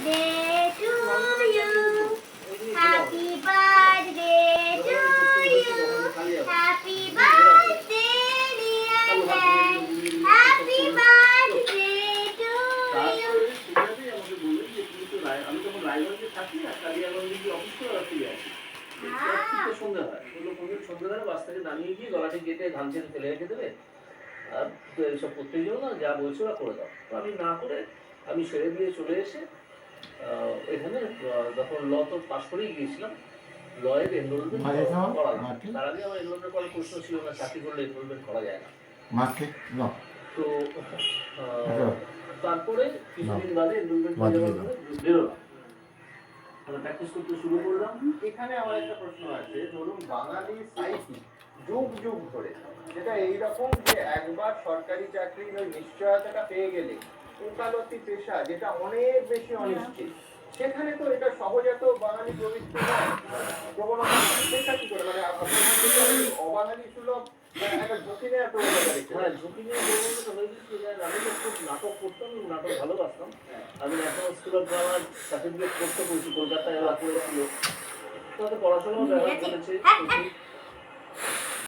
birthday to you. Happy birthday to you. Happy birthday, dear Dad. Happy birthday to you. আমি তখন রায়গঞ্জে থাকি আর কালিয়াগঞ্জে গিয়ে অফিস করে ফিরে আসি। সন্ধ্যা হয় সন্ধ্যাবেলা বাস থেকে নামিয়ে গিয়ে গলাটি গেটে ধান ছেড়ে ফেলে রেখে দেবে আর এইসব করতে গেলেও না যা বলছে ওরা করে দাও। তো আমি না করে আমি ছেড়ে দিয়ে চলে এসে এখানে যখন ল তো পাস করেই গিয়েছিলাম, লয়ের এনরোলমেন্ট করা যায়। তার আগে আমার এনরোলমেন্ট করার প্রশ্ন ছিল না, চাকরি করলে এনরোলমেন্ট করা যায় না। তো তারপরে কিছুদিন বাদে এনরোলমেন্ট বেরোলাম, প্র্যাকটিস করতে শুরু করলাম। এখানে আমার একটা প্রশ্ন আছে, ধরুন বাঙালি সাইকি যুগ যুগ ধরে যেটা এইরকম যে একবার সরকারি চাকরির ওই নিশ্চয়তাটা পেয়ে গেলে ওকালতি পেশা যেটা অনেক বেশি অনিশ্চিত, সেখানে তো এটা সহজাত বাঙালি প্রবৃত্তি নয়, প্রবণতা পেশা কি করে মানে অবাঙালি সুলভ একটা ঝুঁকি নেওয়ার প্রবণতা দেখতে। হ্যাঁ, ঝুঁকি নিয়ে প্রবণতা হয়ে গেছে। আমি তো খুব নাটক করতাম, নাটক ভালোবাসতাম। আমি national school of drummer certificate করতে পেরেছি, কলকাতায় করেছিল। তাতে পড়াশোনাও ব্যবহার করেছে।